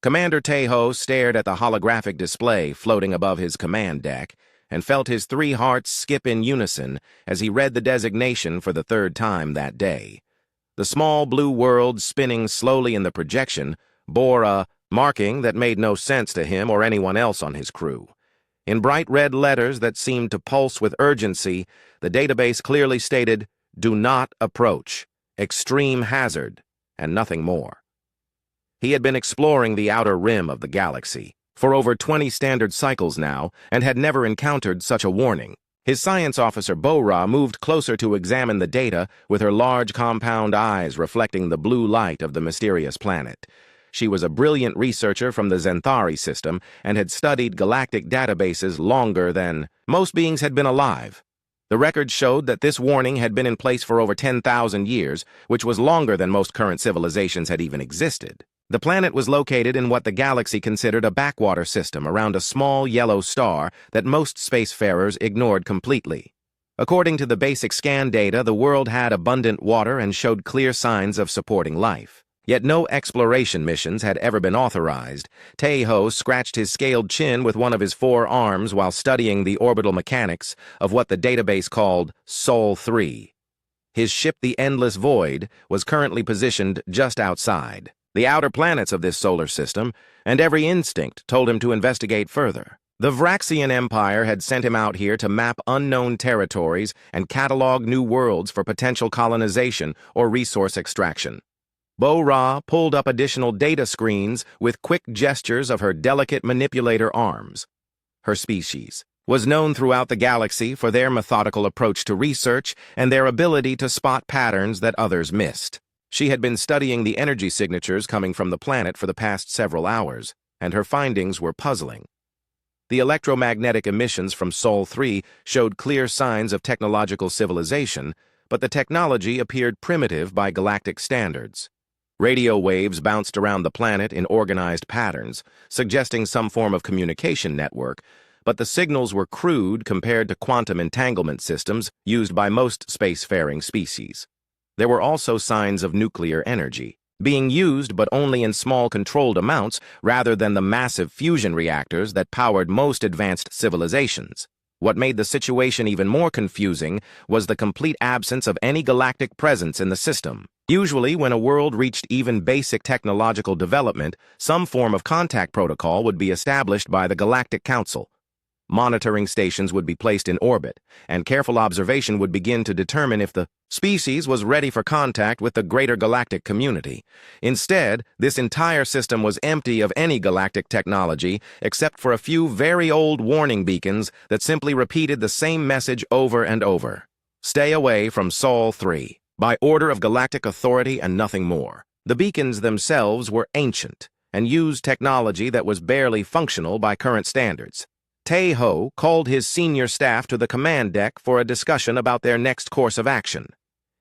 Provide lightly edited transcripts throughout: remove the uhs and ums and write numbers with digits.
Commander Tejo stared at the holographic display floating above his command deck and felt his 3 hearts skip in unison as he read the designation for the 3rd time that day. The small blue world spinning slowly in the projection bore a marking that made no sense to him or anyone else on his crew. In bright red letters that seemed to pulse with urgency, the database clearly stated, "Do not approach, extreme hazard," and nothing more. He had been exploring the outer rim of the galaxy for over 20 standard cycles now and had never encountered such a warning. His science officer, Bo-Ra, moved closer to examine the data with her large compound eyes reflecting the blue light of the mysterious planet. She was a brilliant researcher from the Zenthari system and had studied galactic databases longer than most beings had been alive. The records showed that this warning had been in place for over 10,000 years, which was longer than most current civilizations had even existed. The planet was located in what the galaxy considered a backwater system around a small yellow star that most spacefarers ignored completely. According to the basic scan data, the world had abundant water and showed clear signs of supporting life. Yet no exploration missions had ever been authorized. Tejo scratched his scaled chin with one of his 4 arms while studying the orbital mechanics of what the database called Sol 3. His ship, the Endless Void, was currently positioned just outside the outer planets of this solar system, and every instinct told him to investigate further. The Vraxian Empire had sent him out here to map unknown territories and catalog new worlds for potential colonization or resource extraction. Bo-Ra pulled up additional data screens with quick gestures of her delicate manipulator arms. Her species was known throughout the galaxy for their methodical approach to research and their ability to spot patterns that others missed. She had been studying the energy signatures coming from the planet for the past several hours, and her findings were puzzling. The electromagnetic emissions from Sol 3 showed clear signs of technological civilization, but the technology appeared primitive by galactic standards. Radio waves bounced around the planet in organized patterns, suggesting some form of communication network, but the signals were crude compared to quantum entanglement systems used by most spacefaring species. There were also signs of nuclear energy, being used but only in small controlled amounts rather than the massive fusion reactors that powered most advanced civilizations. What made the situation even more confusing was the complete absence of any galactic presence in the system. Usually, when a world reached even basic technological development, some form of contact protocol would be established by the Galactic Council. Monitoring stations would be placed in orbit, and careful observation would begin to determine if the species was ready for contact with the greater galactic community. Instead, this entire system was empty of any galactic technology except for a few very old warning beacons that simply repeated the same message over and over. Stay away from Sol 3, by order of galactic authority and nothing more. The beacons themselves were ancient and used technology that was barely functional by current standards. Tejo called his senior staff to the command deck for a discussion about their next course of action.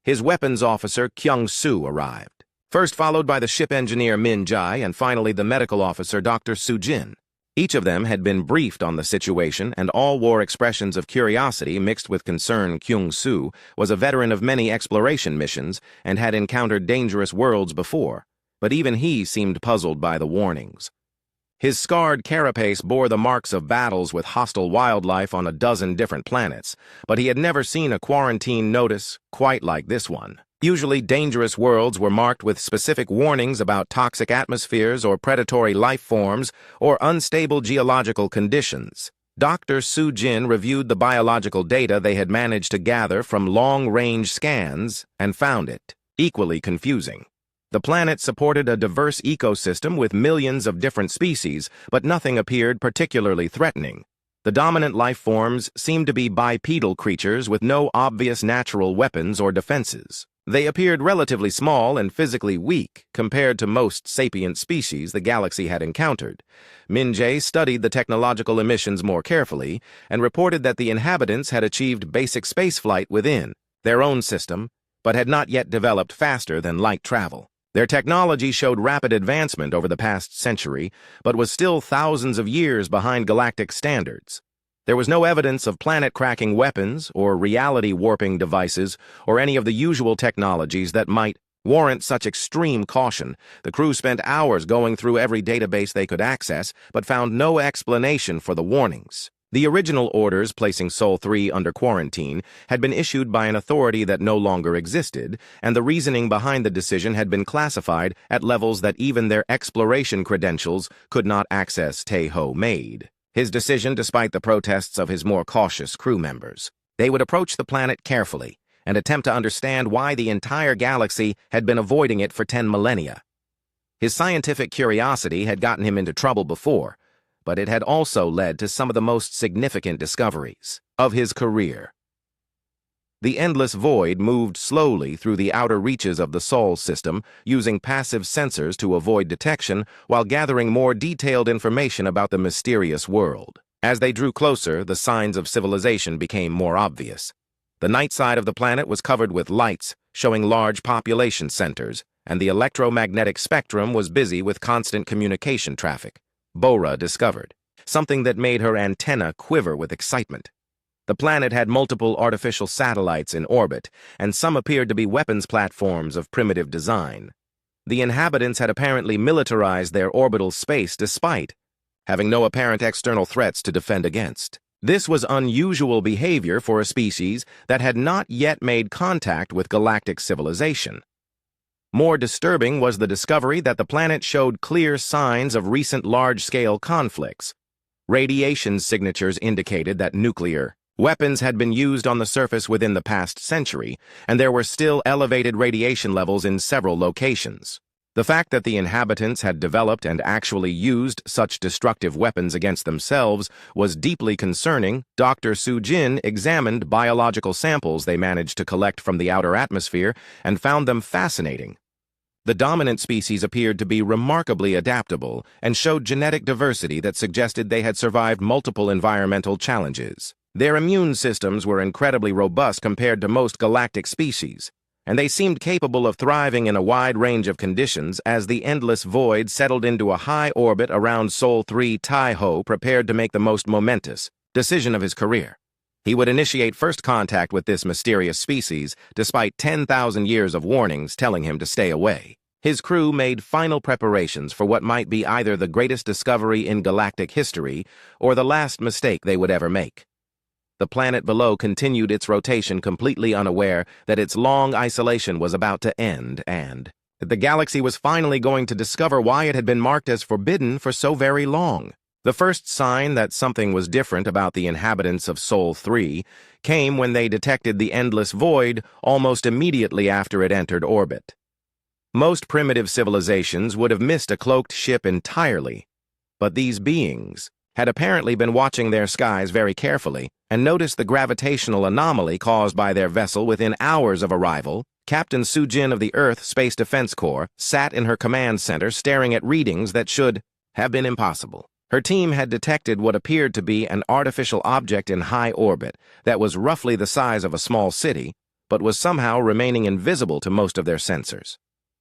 His weapons officer, Kyung-Soo, arrived, first followed by the ship engineer Min-Jai and finally the medical officer, Dr. Soo-Jin. Each of them had been briefed on the situation, and all wore expressions of curiosity mixed with concern. Kyung-Soo was a veteran of many exploration missions and had encountered dangerous worlds before, but even he seemed puzzled by the warnings. His scarred carapace bore the marks of battles with hostile wildlife on a dozen different planets, but he had never seen a quarantine notice quite like this one. Usually, dangerous worlds were marked with specific warnings about toxic atmospheres or predatory life forms or unstable geological conditions. Dr. Soo-Jin reviewed the biological data they had managed to gather from long-range scans and found it equally confusing. The planet supported a diverse ecosystem with millions of different species, but nothing appeared particularly threatening. The dominant life forms seemed to be bipedal creatures with no obvious natural weapons or defenses. They appeared relatively small and physically weak compared to most sapient species the galaxy had encountered. Min-Jae studied the technological emissions more carefully and reported that the inhabitants had achieved basic spaceflight within their own system, but had not yet developed faster than light travel. Their technology showed rapid advancement over the past century, but was still thousands of years behind galactic standards. There was no evidence of planet-cracking weapons or reality-warping devices or any of the usual technologies that might warrant such extreme caution. The crew spent hours going through every database they could access, but found no explanation for the warnings. The original orders placing Sol-3 under quarantine had been issued by an authority that no longer existed, and the reasoning behind the decision had been classified at levels that even their exploration credentials could not access. Taeho made his decision despite the protests of his more cautious crew members. They would approach the planet carefully and attempt to understand why the entire galaxy had been avoiding it for 10 millennia. His scientific curiosity had gotten him into trouble before, but it had also led to some of the most significant discoveries of his career. The endless void moved slowly through the outer reaches of the Sol system, using passive sensors to avoid detection while gathering more detailed information about the mysterious world. As they drew closer, the signs of civilization became more obvious. The night side of the planet was covered with lights, showing large population centers, and the electromagnetic spectrum was busy with constant communication traffic. Bora discovered something that made her antenna quiver with excitement. The planet had multiple artificial satellites in orbit, and some appeared to be weapons platforms of primitive design. The inhabitants had apparently militarized their orbital space despite having no apparent external threats to defend against. This was unusual behavior for a species that had not yet made contact with galactic civilization. More disturbing was the discovery that the planet showed clear signs of recent large-scale conflicts. Radiation signatures indicated that nuclear weapons had been used on the surface within the past century, and there were still elevated radiation levels in several locations. The fact that the inhabitants had developed and actually used such destructive weapons against themselves was deeply concerning. Dr. Sujin examined biological samples they managed to collect from the outer atmosphere and found them fascinating. The dominant species appeared to be remarkably adaptable and showed genetic diversity that suggested they had survived multiple environmental challenges. Their immune systems were incredibly robust compared to most galactic species, and they seemed capable of thriving in a wide range of conditions. As the endless void settled into a high orbit around Sol-3, Taeho prepared to make the most momentous decision of his career. He would initiate first contact with this mysterious species, despite 10,000 years of warnings telling him to stay away. His crew made final preparations for what might be either the greatest discovery in galactic history or the last mistake they would ever make. The planet below continued its rotation completely unaware that its long isolation was about to end and that the galaxy was finally going to discover why it had been marked as forbidden for so very long. The first sign that something was different about the inhabitants of Sol-3 came when they detected the endless void almost immediately after it entered orbit. Most primitive civilizations would have missed a cloaked ship entirely, but these beings had apparently been watching their skies very carefully and noticed the gravitational anomaly caused by their vessel within hours of arrival. Captain Sujin of the Earth Space Defense Corps sat in her command center staring at readings that should have been impossible. Her team had detected what appeared to be an artificial object in high orbit that was roughly the size of a small city, but was somehow remaining invisible to most of their sensors.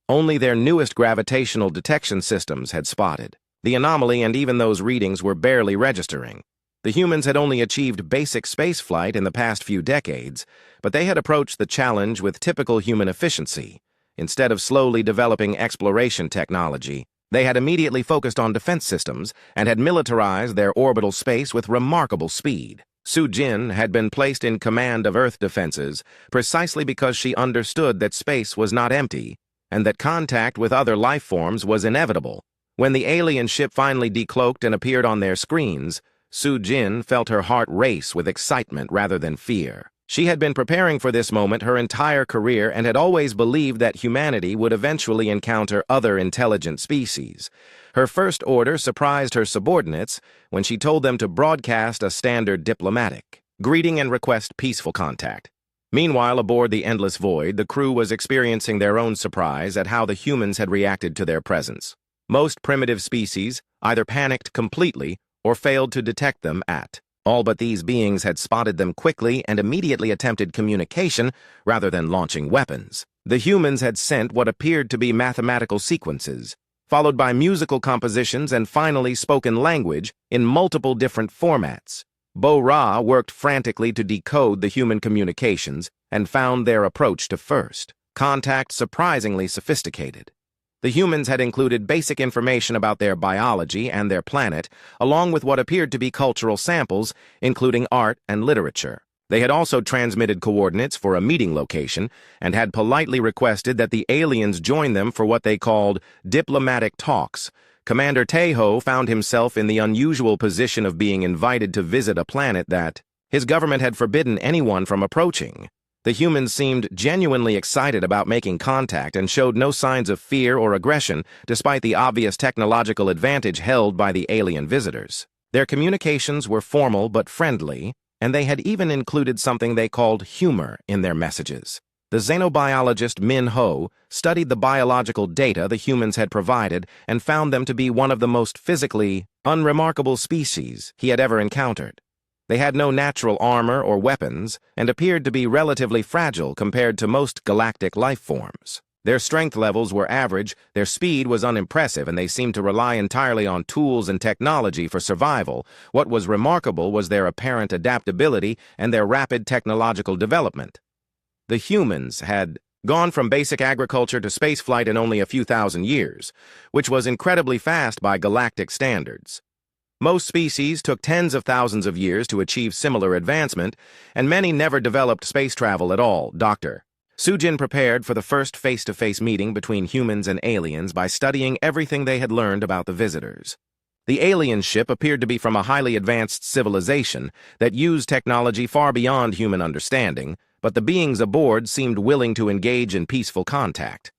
Only their newest gravitational detection systems had spotted the anomaly, and even those readings were barely registering. The humans had only achieved basic spaceflight in the past few decades, but they had approached the challenge with typical human efficiency. Instead of slowly developing exploration technology, they had immediately focused on defense systems and had militarized their orbital space with remarkable speed. Sujin had been placed in command of Earth defenses precisely because she understood that space was not empty and that contact with other life forms was inevitable. When the alien ship finally decloaked and appeared on their screens, Sujin felt her heart race with excitement rather than fear. She had been preparing for this moment her entire career and had always believed that humanity would eventually encounter other intelligent species. Her first order surprised her subordinates when she told them to broadcast a standard diplomatic greeting and request peaceful contact. Meanwhile, aboard the Endless Void, the crew was experiencing their own surprise at how the humans had reacted to their presence. Most primitive species either panicked completely or failed to detect them at all, but these beings had spotted them quickly and immediately attempted communication rather than launching weapons. The humans had sent what appeared to be mathematical sequences, followed by musical compositions and finally spoken language in multiple different formats. Bo-Ra worked frantically to decode the human communications and found their approach to first contact surprisingly sophisticated. The humans had included basic information about their biology and their planet, along with what appeared to be cultural samples, including art and literature. They had also transmitted coordinates for a meeting location and had politely requested that the aliens join them for what they called diplomatic talks. Commander Tejo found himself in the unusual position of being invited to visit a planet that his government had forbidden anyone from approaching. The humans seemed genuinely excited about making contact and showed no signs of fear or aggression, despite the obvious technological advantage held by the alien visitors. Their communications were formal but friendly, and they had even included something they called humor in their messages. The xenobiologist Min Ho studied the biological data the humans had provided and found them to be one of the most physically unremarkable species he had ever encountered. They had no natural armor or weapons and appeared to be relatively fragile compared to most galactic life forms. Their strength levels were average, their speed was unimpressive, and they seemed to rely entirely on tools and technology for survival. What was remarkable was their apparent adaptability and their rapid technological development. The humans had gone from basic agriculture to spaceflight in only a few thousand years, which was incredibly fast by galactic standards. Most species took tens of thousands of years to achieve similar advancement, and many never developed space travel at all. Dr. Sujin prepared for the first face-to-face meeting between humans and aliens by studying everything they had learned about the visitors. The alien ship appeared to be from a highly advanced civilization that used technology far beyond human understanding, but the beings aboard seemed willing to engage in peaceful contact.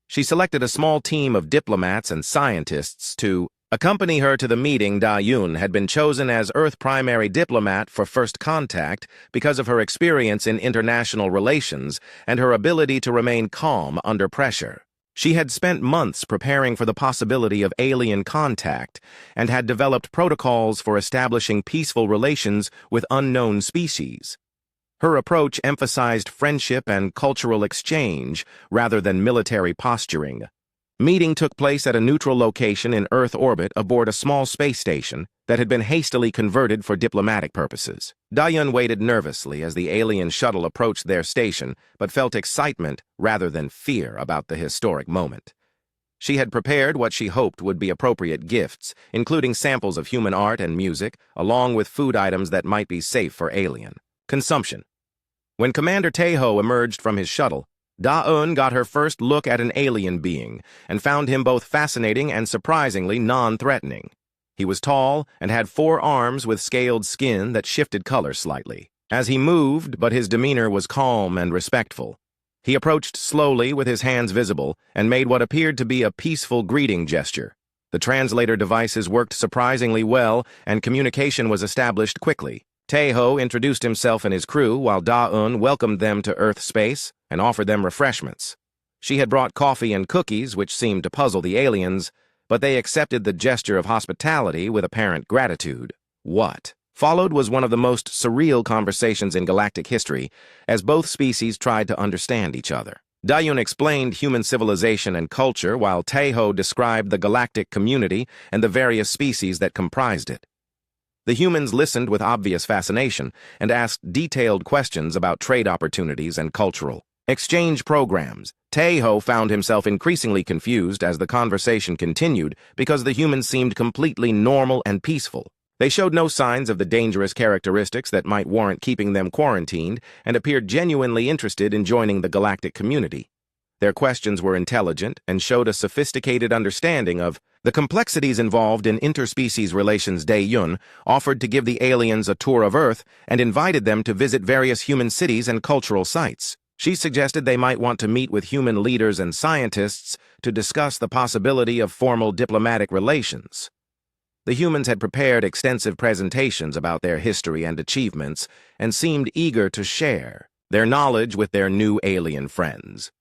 She selected a small team of diplomats and scientists to accompany her to the meeting. Da Yun had been chosen as Earth primary diplomat for first contact because of her experience in international relations and her ability to remain calm under pressure. She had spent months preparing for the possibility of alien contact and had developed protocols for establishing peaceful relations with unknown species. Her approach emphasized friendship and cultural exchange rather than military posturing. Meeting took place at a neutral location in Earth orbit aboard a small space station that had been hastily converted for diplomatic purposes. Dayun waited nervously as the alien shuttle approached their station, but felt excitement rather than fear about the historic moment. She had prepared what she hoped would be appropriate gifts, including samples of human art and music, along with food items that might be safe for alien consumption. When Commander Tejo emerged from his shuttle, Da-Un got her first look at an alien being and found him both fascinating and surprisingly non-threatening. He was tall and had 4 arms with scaled skin that shifted color slightly as he moved, but his demeanor was calm and respectful. He approached slowly with his hands visible and made what appeared to be a peaceful greeting gesture. The translator devices worked surprisingly well and communication was established quickly. Tejo introduced himself and his crew while Da-Un welcomed them to Earth space and offered them refreshments. She had brought coffee and cookies, which seemed to puzzle the aliens, but they accepted the gesture of hospitality with apparent gratitude. What followed was one of the most surreal conversations in galactic history, as both species tried to understand each other. Dayun explained human civilization and culture, while Tejo described the galactic community and the various species that comprised it. The humans listened with obvious fascination and asked detailed questions about trade opportunities and cultural exchange programs. Tejo found himself increasingly confused as the conversation continued because the humans seemed completely normal and peaceful. They showed no signs of the dangerous characteristics that might warrant keeping them quarantined and appeared genuinely interested in joining the galactic community. Their questions were intelligent and showed a sophisticated understanding of the complexities involved in interspecies relations. Dayun offered to give the aliens a tour of Earth and invited them to visit various human cities and cultural sites. She suggested they might want to meet with human leaders and scientists to discuss the possibility of formal diplomatic relations. The humans had prepared extensive presentations about their history and achievements and seemed eager to share their knowledge with their new alien friends.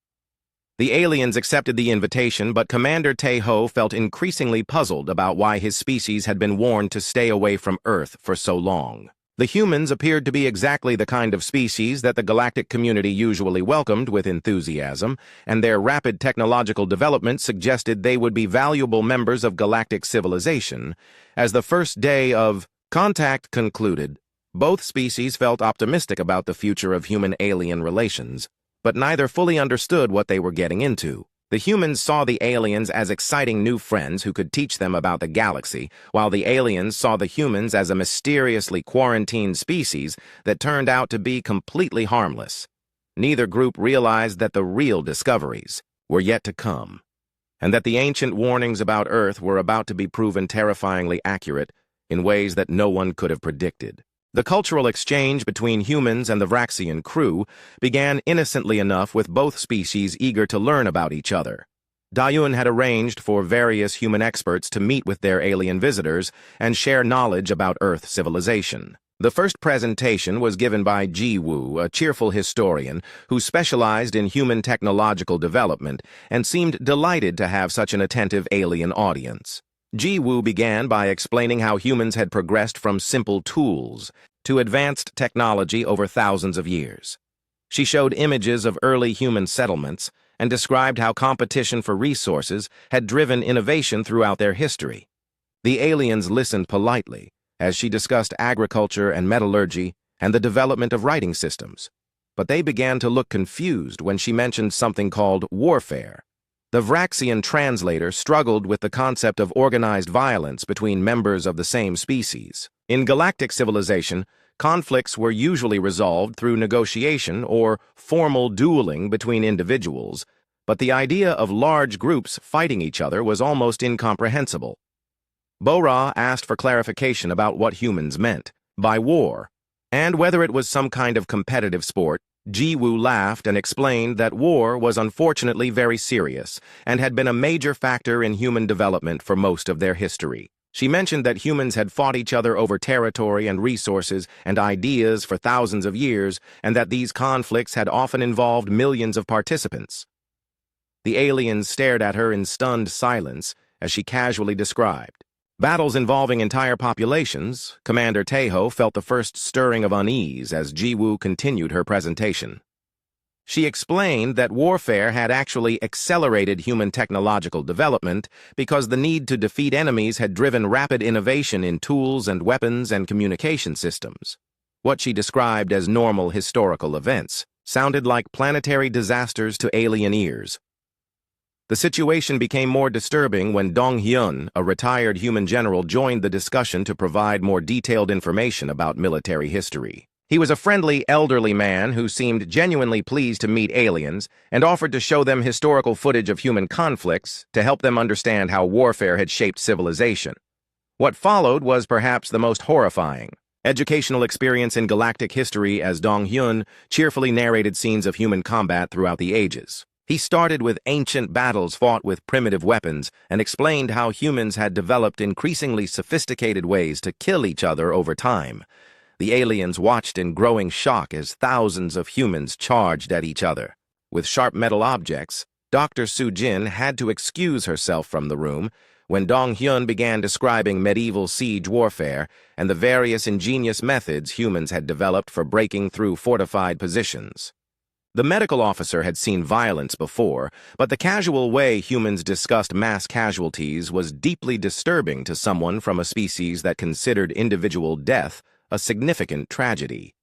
The aliens accepted the invitation, but Commander Tejo felt increasingly puzzled about why his species had been warned to stay away from Earth for so long. The humans appeared to be exactly the kind of species that the galactic community usually welcomed with enthusiasm, and their rapid technological development suggested they would be valuable members of galactic civilization. As the first day of contact concluded, both species felt optimistic about the future of human-alien relations. but neither fully understood what they were getting into. The humans saw the aliens as exciting new friends who could teach them about the galaxy, while the aliens saw the humans as a mysteriously quarantined species that turned out to be completely harmless. Neither group realized that the real discoveries were yet to come, and that the ancient warnings about Earth were about to be proven terrifyingly accurate in ways that no one could have predicted. The cultural exchange between humans and the Vraxian crew began innocently enough, with both species eager to learn about each other. Dayun had arranged for various human experts to meet with their alien visitors and share knowledge about Earth civilization. The first presentation was given by Ji-Woo, a cheerful historian who specialized in human technological development and seemed delighted to have such an attentive alien audience. Ji-Woo began by explaining how humans had progressed from simple tools to advanced technology over thousands of years. She showed images of early human settlements and described how competition for resources had driven innovation throughout their history. The aliens listened politely as she discussed agriculture and metallurgy and the development of writing systems, but they began to look confused when she mentioned something called warfare. The Vraxian translator struggled with the concept of organized violence between members of the same species. In galactic civilization, conflicts were usually resolved through negotiation or formal dueling between individuals, but the idea of large groups fighting each other was almost incomprehensible. Bo-Ra asked for clarification about what humans meant by war, and whether it was some kind of competitive sport. Ji-Woo laughed and explained that war was unfortunately very serious and had been a major factor in human development for most of their history. She mentioned that humans had fought each other over territory and resources and ideas for thousands of years, and that these conflicts had often involved millions of participants. The aliens stared at her in stunned silence as she casually described battles involving entire populations. Commander Taeho felt the first stirring of unease as Ji-Woo continued her presentation. She explained that warfare had actually accelerated human technological development because the need to defeat enemies had driven rapid innovation in tools and weapons and communication systems. What she described as normal historical events sounded like planetary disasters to alien ears. The situation became more disturbing when Dong-hyun, a retired human general, joined the discussion to provide more detailed information about military history. He was a friendly, elderly man who seemed genuinely pleased to meet aliens and offered to show them historical footage of human conflicts to help them understand how warfare had shaped civilization. What followed was perhaps the most horrifying educational experience in galactic history, as Dong-hyun cheerfully narrated scenes of human combat throughout the ages. He started with ancient battles fought with primitive weapons and explained how humans had developed increasingly sophisticated ways to kill each other over time. The aliens watched in growing shock as thousands of humans charged at each other. With sharp metal objects, Dr. Soo-jin had to excuse herself from the room when Dong-hyun began describing medieval siege warfare and the various ingenious methods humans had developed for breaking through fortified positions. The medical officer had seen violence before, but the casual way humans discussed mass casualties was deeply disturbing to someone from a species that considered individual death a significant tragedy.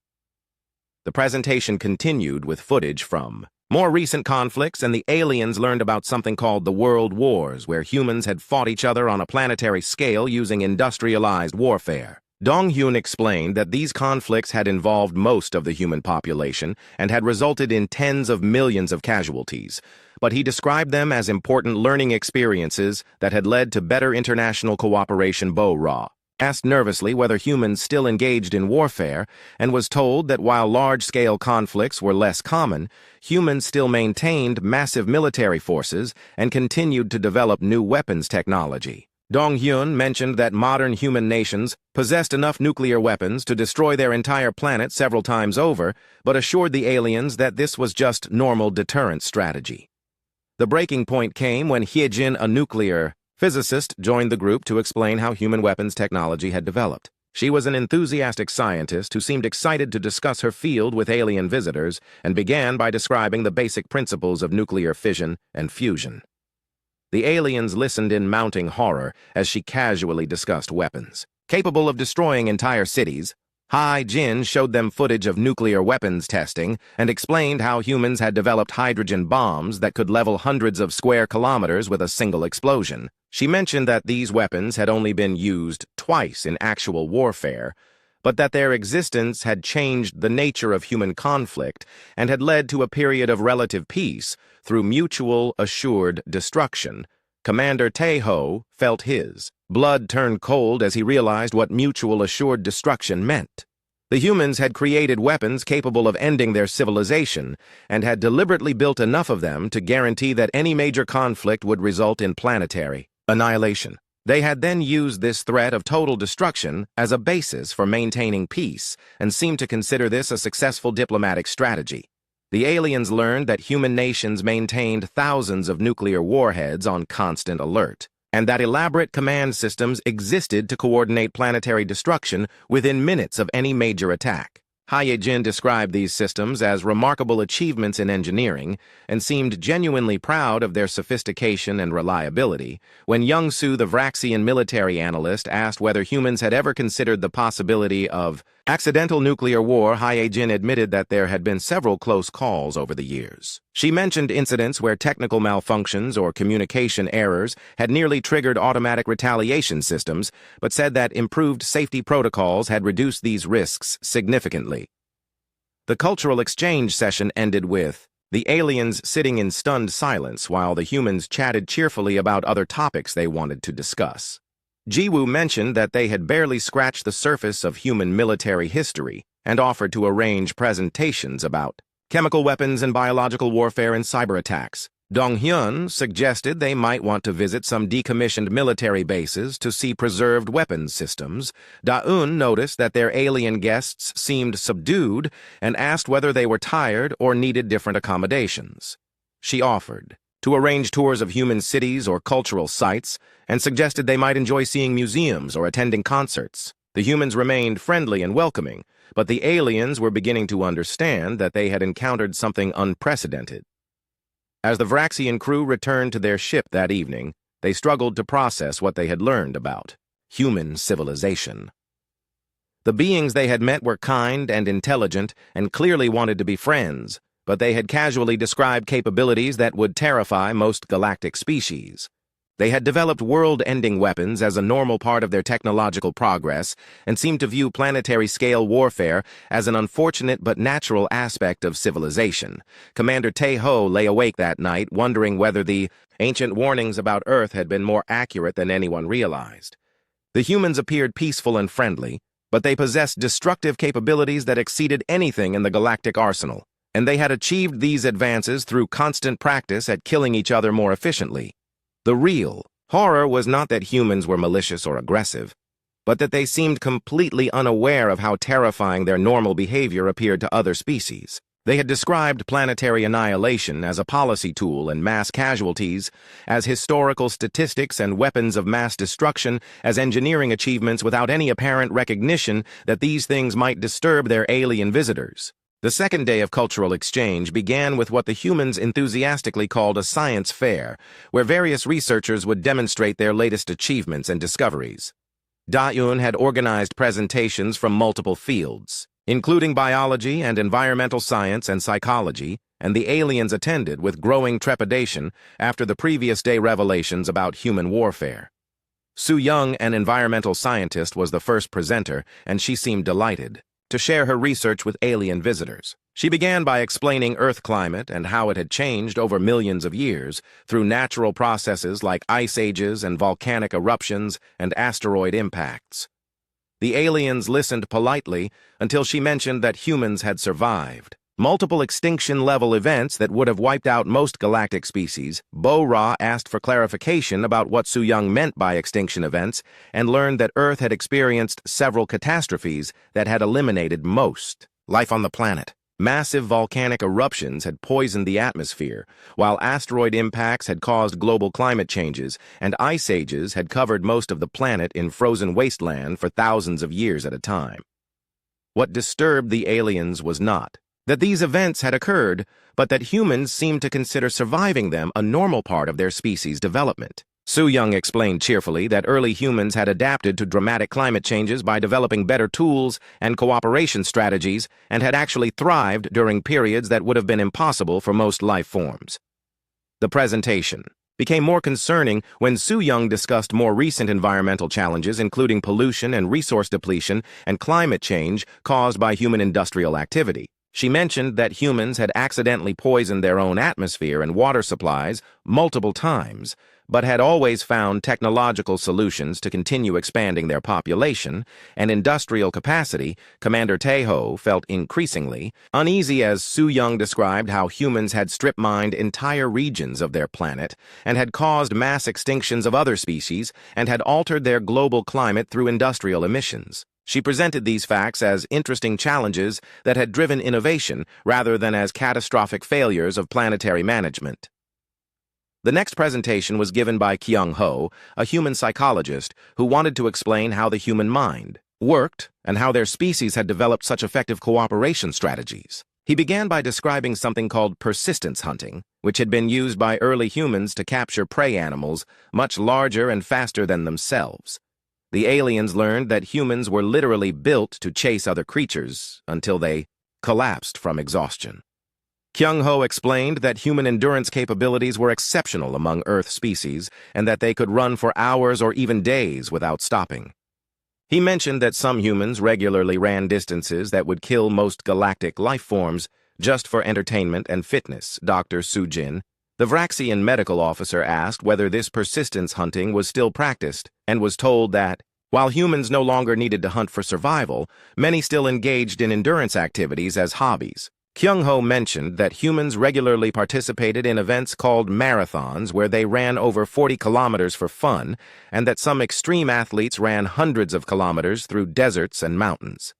The presentation continued with footage from more recent conflicts, and the aliens learned about something called the World Wars, where humans had fought each other on a planetary scale using industrialized warfare. Dong-hyun explained that these conflicts had involved most of the human population and had resulted in tens of millions of casualties, but he described them as important learning experiences that had led to better international cooperation. Bo-Ra asked nervously whether humans still engaged in warfare and was told that while large-scale conflicts were less common, humans still maintained massive military forces and continued to develop new weapons technology. Dong-hyun mentioned that modern human nations possessed enough nuclear weapons to destroy their entire planet several times over, but assured the aliens that this was just normal deterrence strategy. The breaking point came when Hyejin, a nuclear physicist, joined the group to explain how human weapons technology had developed. She was an enthusiastic scientist who seemed excited to discuss her field with alien visitors and began by describing the basic principles of nuclear fission and fusion. The aliens listened in mounting horror as she casually discussed weapons capable of destroying entire cities. Hai Jin showed them footage of nuclear weapons testing and explained how humans had developed hydrogen bombs that could level hundreds of square kilometers with a single explosion. She mentioned that these weapons had only been used twice in actual warfare, but that their existence had changed the nature of human conflict and had led to a period of relative peace through mutual assured destruction. Commander Taeho felt his blood turn cold as he realized what mutual assured destruction meant. The humans had created weapons capable of ending their civilization and had deliberately built enough of them to guarantee that any major conflict would result in planetary annihilation. They had then used this threat of total destruction as a basis for maintaining peace and seemed to consider this a successful diplomatic strategy. The aliens learned that human nations maintained thousands of nuclear warheads on constant alert, and that elaborate command systems existed to coordinate planetary destruction within minutes of any major attack. Hai Jin described these systems as remarkable achievements in engineering and seemed genuinely proud of their sophistication and reliability. When Young-Soo, the Vraxian military analyst, asked whether humans had ever considered the possibility of accidental nuclear war, Hai Jin admitted that there had been several close calls over the years. She mentioned incidents where technical malfunctions or communication errors had nearly triggered automatic retaliation systems, but said that improved safety protocols had reduced these risks significantly. The cultural exchange session ended with the aliens sitting in stunned silence while the humans chatted cheerfully about other topics they wanted to discuss. Jiwoo mentioned that they had barely scratched the surface of human military history and offered to arrange presentations about chemical weapons and biological warfare and cyber attacks. Donghyun suggested they might want to visit some decommissioned military bases to see preserved weapons systems. Da-eun noticed that their alien guests seemed subdued and asked whether they were tired or needed different accommodations. She offered to arrange tours of human cities or cultural sites and suggested they might enjoy seeing museums or attending concerts. The humans remained friendly and welcoming, but the aliens were beginning to understand that they had encountered something unprecedented. As the Vraxian crew returned to their ship that evening, they struggled to process what they had learned about human civilization. The beings they had met were kind and intelligent and clearly wanted to be friends, but they had casually described capabilities that would terrify most galactic species. They had developed world-ending weapons as a normal part of their technological progress and seemed to view planetary-scale warfare as an unfortunate but natural aspect of civilization. Commander Taeho lay awake that night, wondering whether the ancient warnings about Earth had been more accurate than anyone realized. The humans appeared peaceful and friendly, but they possessed destructive capabilities that exceeded anything in the galactic arsenal, and they had achieved these advances through constant practice at killing each other more efficiently. The real horror was not that humans were malicious or aggressive, but that they seemed completely unaware of how terrifying their normal behavior appeared to other species. They had described planetary annihilation as a policy tool and mass casualties, as historical statistics and weapons of mass destruction, as engineering achievements without any apparent recognition that these things might disturb their alien visitors. The second day of cultural exchange began with what the humans enthusiastically called a science fair, where various researchers would demonstrate their latest achievements and discoveries. Da-eun had organized presentations from multiple fields, including biology and environmental science and psychology, and the aliens attended with growing trepidation after the previous day revelations about human warfare. Su-young, an environmental scientist, was the first presenter, and she seemed delighted to share her research with alien visitors. She began by explaining Earth climate and how it had changed over millions of years through natural processes like ice ages and volcanic eruptions and asteroid impacts. The aliens listened politely until she mentioned that humans had survived multiple extinction-level events that would have wiped out most galactic species. Bo-Ra asked for clarification about what Su-young meant by extinction events and learned that Earth had experienced several catastrophes that had eliminated most life on the planet. Massive volcanic eruptions had poisoned the atmosphere, while asteroid impacts had caused global climate changes, and ice ages had covered most of the planet in frozen wasteland for thousands of years at a time. What disturbed the aliens was not that these events had occurred, but that humans seemed to consider surviving them a normal part of their species' development. Su-young explained cheerfully that early humans had adapted to dramatic climate changes by developing better tools and cooperation strategies and had actually thrived during periods that would have been impossible for most life forms. The presentation became more concerning when Su-young discussed more recent environmental challenges, including pollution and resource depletion and climate change caused by human industrial activity. She mentioned that humans had accidentally poisoned their own atmosphere and water supplies multiple times, but had always found technological solutions to continue expanding their population and industrial capacity. Commander Taeho felt increasingly uneasy as Su-young described how humans had strip-mined entire regions of their planet and had caused mass extinctions of other species and had altered their global climate through industrial emissions. She presented these facts as interesting challenges that had driven innovation rather than as catastrophic failures of planetary management. The next presentation was given by Kyung-ho, a human psychologist who wanted to explain how the human mind worked and how their species had developed such effective cooperation strategies. He began by describing something called persistence hunting, which had been used by early humans to capture prey animals much larger and faster than themselves. The aliens learned that humans were literally built to chase other creatures until they collapsed from exhaustion. Kyung-ho explained that human endurance capabilities were exceptional among Earth species and that they could run for hours or even days without stopping. He mentioned that some humans regularly ran distances that would kill most galactic life forms just for entertainment and fitness. Dr. Soo-jin, the Vraxian medical officer, asked whether this persistence hunting was still practiced and was told that, while humans no longer needed to hunt for survival, many still engaged in endurance activities as hobbies. Kyung-ho mentioned that humans regularly participated in events called marathons where they ran over 40 kilometers for fun, and that some extreme athletes ran hundreds of kilometers through deserts and mountains.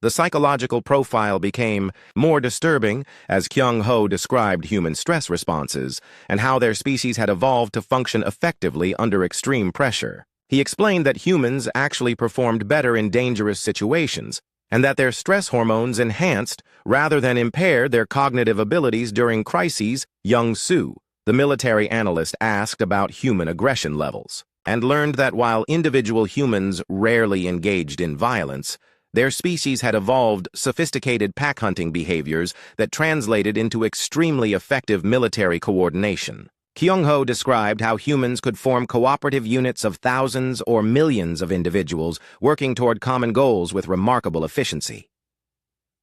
The psychological profile became more disturbing as Kyung-ho described human stress responses and how their species had evolved to function effectively under extreme pressure. He explained that humans actually performed better in dangerous situations, and that their stress hormones enhanced rather than impaired their cognitive abilities during crises. Young Su, the military analyst, asked about human aggression levels, and learned that while individual humans rarely engaged in violence, their species had evolved sophisticated pack-hunting behaviors that translated into extremely effective military coordination. Kyung-ho described how humans could form cooperative units of thousands or millions of individuals working toward common goals with remarkable efficiency.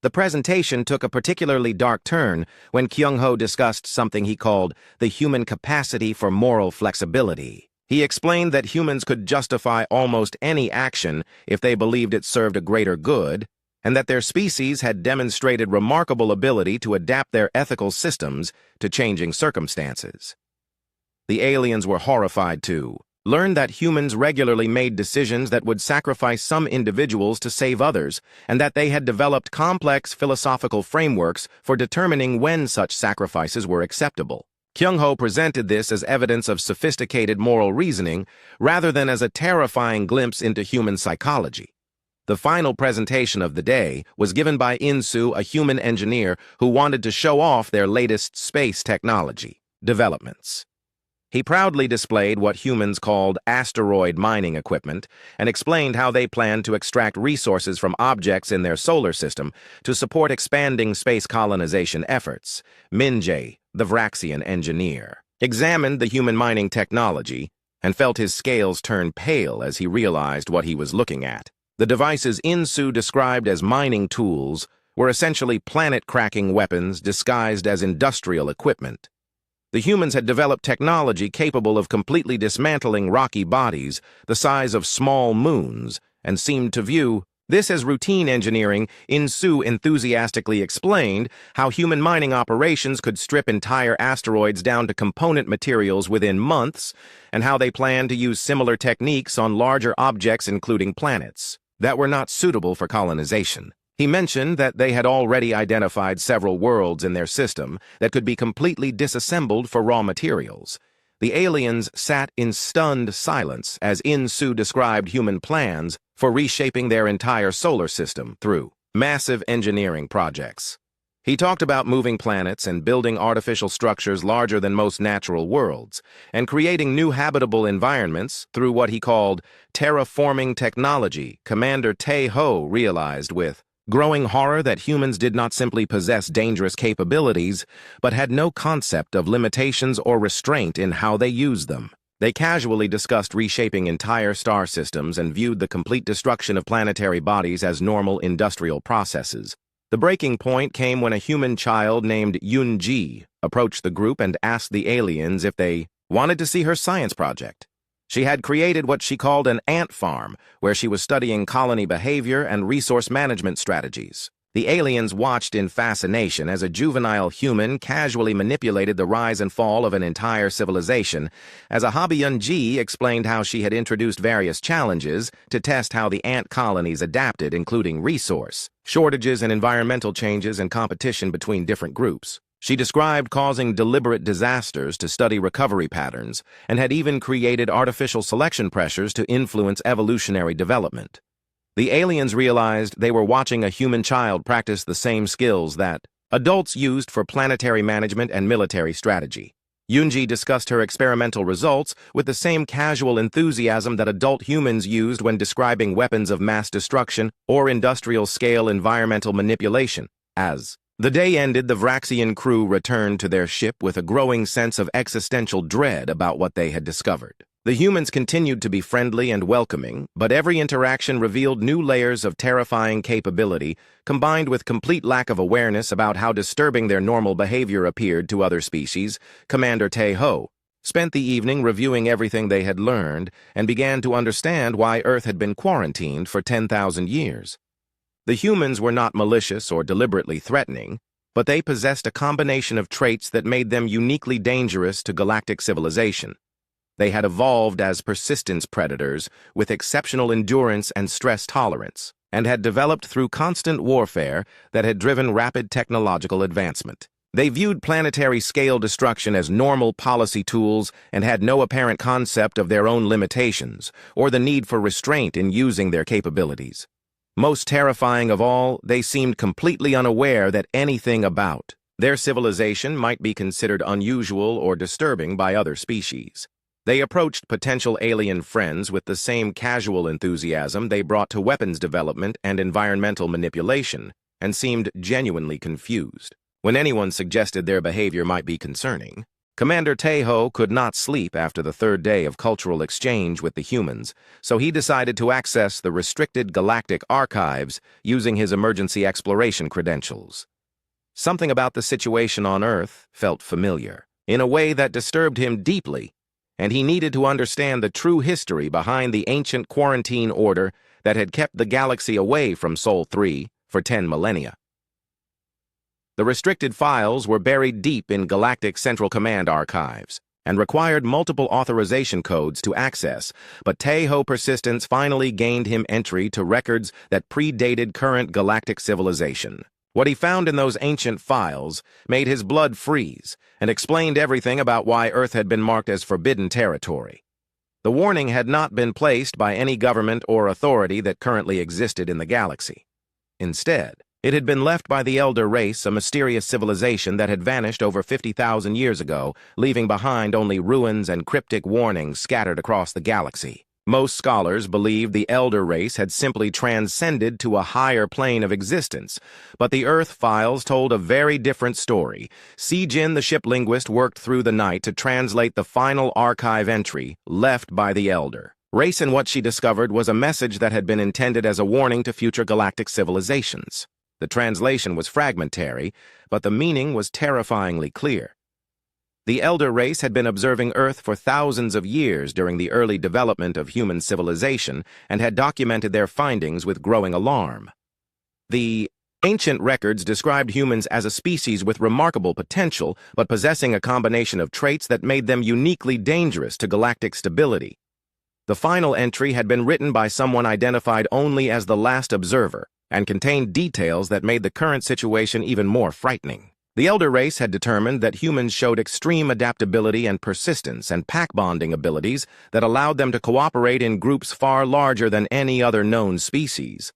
The presentation took a particularly dark turn when Kyung-ho discussed something he called the human capacity for moral flexibility. He explained that humans could justify almost any action if they believed it served a greater good, and that their species had demonstrated remarkable ability to adapt their ethical systems to changing circumstances. The aliens were horrified to learn that humans regularly made decisions that would sacrifice some individuals to save others, and that they had developed complex philosophical frameworks for determining when such sacrifices were acceptable. Kyung-ho presented this as evidence of sophisticated moral reasoning rather than as a terrifying glimpse into human psychology. The final presentation of the day was given by In-Soo, a human engineer who wanted to show off their latest space technology developments. He proudly displayed what humans called asteroid mining equipment and explained how they planned to extract resources from objects in their solar system to support expanding space colonization efforts. Min-jae, the Vraxian engineer, examined the human mining technology and felt his scales turn pale as he realized what he was looking at. The devices In-Soo described as mining tools were essentially planet-cracking weapons disguised as industrial equipment. The humans had developed technology capable of completely dismantling rocky bodies the size of small moons and seemed to view this as routine engineering. In-Soo enthusiastically explained how human mining operations could strip entire asteroids down to component materials within months and how they planned to use similar techniques on larger objects, including planets, that were not suitable for colonization. He mentioned that they had already identified several worlds in their system that could be completely disassembled for raw materials. The aliens sat in stunned silence as In-Soo described human plans for reshaping their entire solar system through massive engineering projects. He talked about moving planets and building artificial structures larger than most natural worlds, and creating new habitable environments through what he called terraforming technology. Commander Tae-ho realized with growing horror that humans did not simply possess dangerous capabilities, but had no concept of limitations or restraint in how they used them. They casually discussed reshaping entire star systems and viewed the complete destruction of planetary bodies as normal industrial processes. The breaking point came when a human child named Yoon-ji approached the group and asked the aliens if they wanted to see her science project. She had created what she called an ant farm, where she was studying colony behavior and resource management strategies. The aliens watched in fascination as a juvenile human casually manipulated the rise and fall of an entire civilization, as a hobby Yoon-ji explained how she had introduced various challenges to test how the ant colonies adapted, including resource shortages and environmental changes and competition between different groups. She described causing deliberate disasters to study recovery patterns, and had even created artificial selection pressures to influence evolutionary development. The aliens realized they were watching a human child practice the same skills that adults used for planetary management and military strategy. Yoon-ji discussed her experimental results with the same casual enthusiasm that adult humans used when describing weapons of mass destruction or industrial-scale environmental manipulation. As the day ended, the Vraxian crew returned to their ship with a growing sense of existential dread about what they had discovered. The humans continued to be friendly and welcoming, but every interaction revealed new layers of terrifying capability, combined with complete lack of awareness about how disturbing their normal behavior appeared to other species. Commander Tae-ho spent the evening reviewing everything they had learned and began to understand why Earth had been quarantined for 10,000 years. The humans were not malicious or deliberately threatening, but they possessed a combination of traits that made them uniquely dangerous to galactic civilization. They had evolved as persistence predators with exceptional endurance and stress tolerance, and had developed through constant warfare that had driven rapid technological advancement. They viewed planetary-scale destruction as normal policy tools and had no apparent concept of their own limitations or the need for restraint in using their capabilities. Most terrifying of all, they seemed completely unaware that anything about their civilization might be considered unusual or disturbing by other species. They approached potential alien friends with the same casual enthusiasm they brought to weapons development and environmental manipulation, and seemed genuinely confused. When anyone suggested their behavior might be concerning, Commander Tae-ho could not sleep after the third day of cultural exchange with the humans, so he decided to access the restricted galactic archives using his emergency exploration credentials. Something about the situation on Earth felt familiar, in a way that disturbed him deeply, and he needed to understand the true history behind the ancient quarantine order that had kept the galaxy away from Sol 3 for 10 millennia. The restricted files were buried deep in Galactic Central Command archives and required multiple authorization codes to access, but Tae-ho persistence finally gained him entry to records that predated current galactic civilization. What he found in those ancient files made his blood freeze and explained everything about why Earth had been marked as forbidden territory. The warning had not been placed by any government or authority that currently existed in the galaxy. Instead, it had been left by the Elder Race, a mysterious civilization that had vanished over 50,000 years ago, leaving behind only ruins and cryptic warnings scattered across the galaxy. Most scholars believed the Elder Race had simply transcended to a higher plane of existence, but the Earth files told a very different story. Si-Jin, the ship linguist, worked through the night to translate the final archive entry left by the Elder Race, and what she discovered was a message that had been intended as a warning to future galactic civilizations. The translation was fragmentary, but the meaning was terrifyingly clear. The Elder Race had been observing Earth for thousands of years during the early development of human civilization and had documented their findings with growing alarm. The ancient records described humans as a species with remarkable potential, but possessing a combination of traits that made them uniquely dangerous to galactic stability. The final entry had been written by someone identified only as the Last Observer and contained details that made the current situation even more frightening. The Elder Race had determined that humans showed extreme adaptability and persistence and pack-bonding abilities that allowed them to cooperate in groups far larger than any other known species.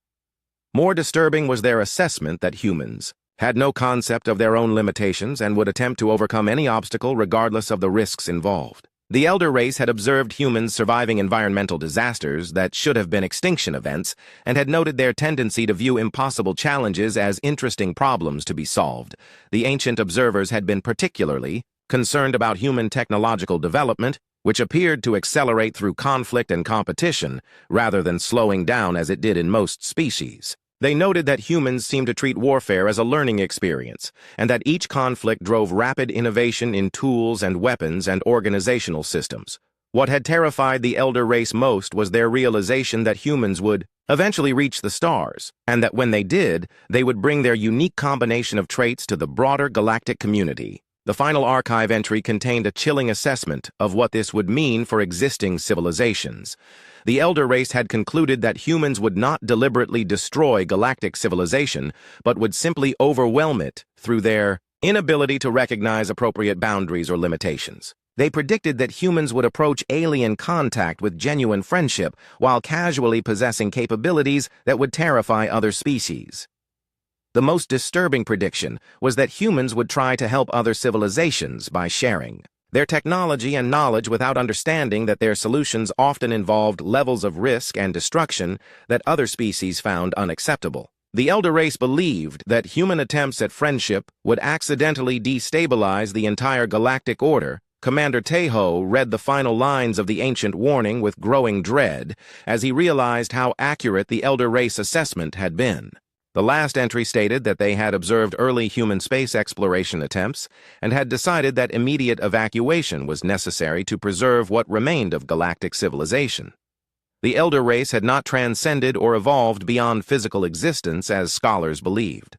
More disturbing was their assessment that humans had no concept of their own limitations, and would attempt to overcome any obstacle regardless of the risks involved. The elder race had observed humans surviving environmental disasters that should have been extinction events, and had noted their tendency to view impossible challenges as interesting problems to be solved. The ancient observers had been particularly concerned about human technological development, which appeared to accelerate through conflict and competition, rather than slowing down as it did in most species. They noted that humans seemed to treat warfare as a learning experience, and that each conflict drove rapid innovation in tools and weapons and organizational systems. What had terrified the elder race most was their realization that humans would eventually reach the stars, and that when they did, they would bring their unique combination of traits to the broader galactic community. The final archive entry contained a chilling assessment of what this would mean for existing civilizations. The elder race had concluded that humans would not deliberately destroy galactic civilization, but would simply overwhelm it through their inability to recognize appropriate boundaries or limitations. They predicted that humans would approach alien contact with genuine friendship while casually possessing capabilities that would terrify other species. The most disturbing prediction was that humans would try to help other civilizations by sharing their technology and knowledge without understanding that their solutions often involved levels of risk and destruction that other species found unacceptable. The elder race believed that human attempts at friendship would accidentally destabilize the entire galactic order. Commander Tejo read the final lines of the ancient warning with growing dread as he realized how accurate the elder race assessment had been. The last entry stated that they had observed early human space exploration attempts and had decided that immediate evacuation was necessary to preserve what remained of galactic civilization. The elder race had not transcended or evolved beyond physical existence as scholars believed.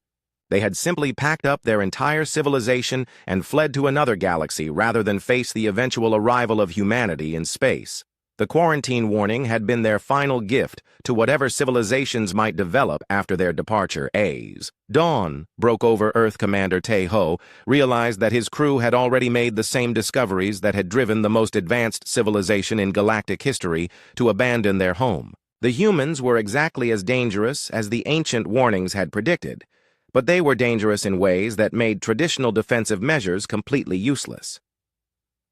They had simply packed up their entire civilization and fled to another galaxy rather than face the eventual arrival of humanity in space. The quarantine warning had been their final gift to whatever civilizations might develop after their departure. As dawn broke over Earth, Commander Tejo realized that his crew had already made the same discoveries that had driven the most advanced civilization in galactic history to abandon their home. The humans were exactly as dangerous as the ancient warnings had predicted, but they were dangerous in ways that made traditional defensive measures completely useless.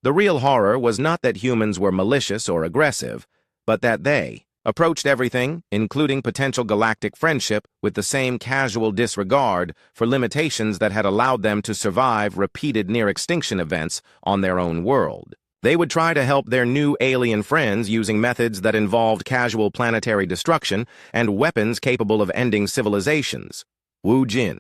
The real horror was not that humans were malicious or aggressive, but that they approached everything, including potential galactic friendship, with the same casual disregard for limitations that had allowed them to survive repeated near-extinction events on their own world. They would try to help their new alien friends using methods that involved casual planetary destruction and weapons capable of ending civilizations. Wu Jin.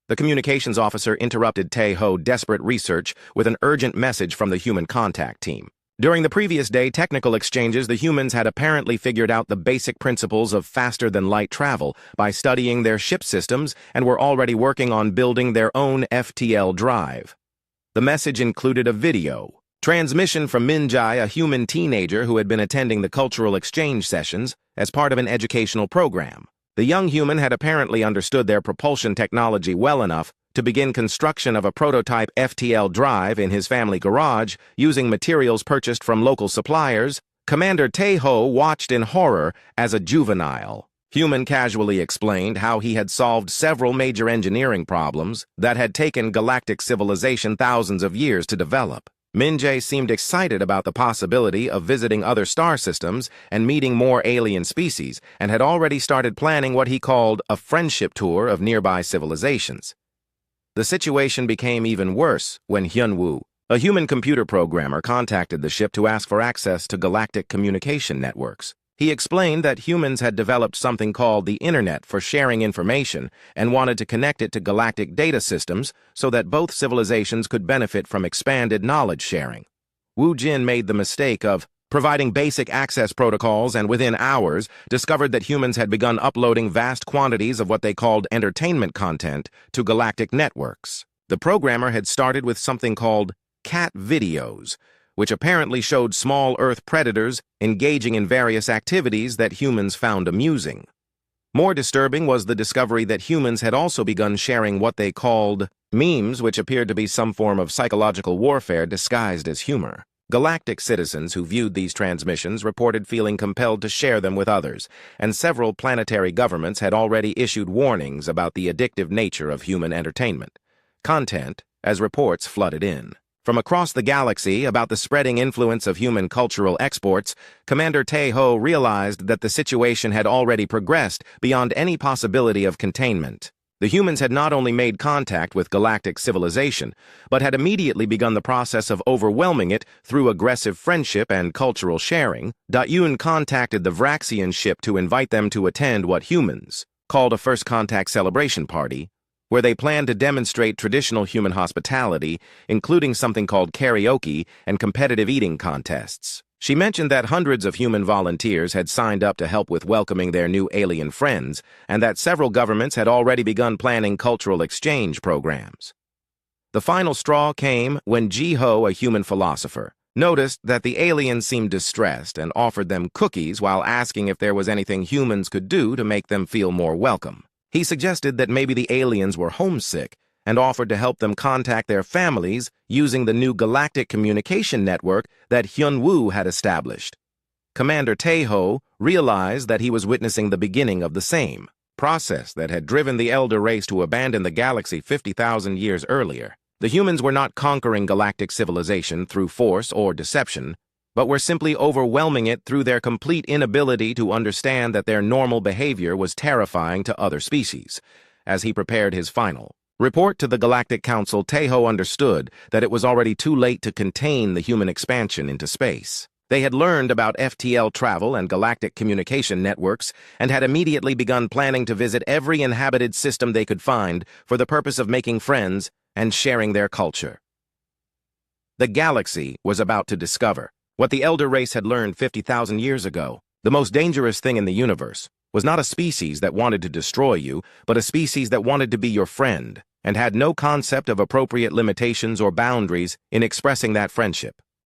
The communications officer interrupted Tejo's desperate research with an urgent message from the human contact team. During the previous day technical exchanges, the humans had apparently figured out the basic principles of faster-than-light travel by studying their ship systems and were already working on building their own FTL drive. The message included a video transmission from Minjai, a human teenager who had been attending the cultural exchange sessions as part of an educational program. The young human had apparently understood their propulsion technology well enough to begin construction of a prototype FTL drive in his family garage using materials purchased from local suppliers. Commander Tejo watched in horror as a juvenile human casually explained how he had solved several major engineering problems that had taken galactic civilization thousands of years to develop. Minjae seemed excited about the possibility of visiting other star systems and meeting more alien species, and had already started planning what he called a friendship tour of nearby civilizations. The situation became even worse when Hyunwoo, a human computer programmer, contacted the ship to ask for access to galactic communication networks. He explained that humans had developed something called the Internet for sharing information and wanted to connect it to galactic data systems so that both civilizations could benefit from expanded knowledge sharing. Wu Jin made the mistake of providing basic access protocols and within hours discovered that humans had begun uploading vast quantities of what they called entertainment content to galactic networks. The programmer had started with something called cat videos, which apparently showed small Earth predators engaging in various activities that humans found amusing. More disturbing was the discovery that humans had also begun sharing what they called memes, which appeared to be some form of psychological warfare disguised as humor. Galactic citizens who viewed these transmissions reported feeling compelled to share them with others, and several planetary governments had already issued warnings about the addictive nature of human entertainment content as reports flooded in. From across the galaxy about the spreading influence of human cultural exports, Commander Tae-ho realized that the situation had already progressed beyond any possibility of containment. The humans had not only made contact with galactic civilization, but had immediately begun the process of overwhelming it through aggressive friendship and cultural sharing. Yoon contacted the Vraxian ship to invite them to attend what humans called a first contact celebration party, where they planned to demonstrate traditional human hospitality, including something called karaoke and competitive eating contests. She mentioned that hundreds of human volunteers had signed up to help with welcoming their new alien friends, and that several governments had already begun planning cultural exchange programs. The final straw came when Ji-ho, a human philosopher, noticed that the aliens seemed distressed and offered them cookies while asking if there was anything humans could do to make them feel more welcome. He suggested that maybe the aliens were homesick and offered to help them contact their families using the new galactic communication network that Hyun-woo had established. Commander Tae-ho realized that he was witnessing the beginning of the same process that had driven the Elder race to abandon the galaxy 50,000 years earlier. The humans were not conquering galactic civilization through force or deception, but were simply overwhelming it through their complete inability to understand that their normal behavior was terrifying to other species. As he prepared his final report to the Galactic Council, Tae-ho understood that it was already too late to contain the human expansion into space. They had learned about FTL travel and galactic communication networks and had immediately begun planning to visit every inhabited system they could find for the purpose of making friends and sharing their culture. The galaxy was about to discover what the Elder race had learned 50,000 years ago. The most dangerous thing in the universe was not a species that wanted to destroy you, but a species that wanted to be your friend and had no concept of appropriate limitations or boundaries in expressing that friendship.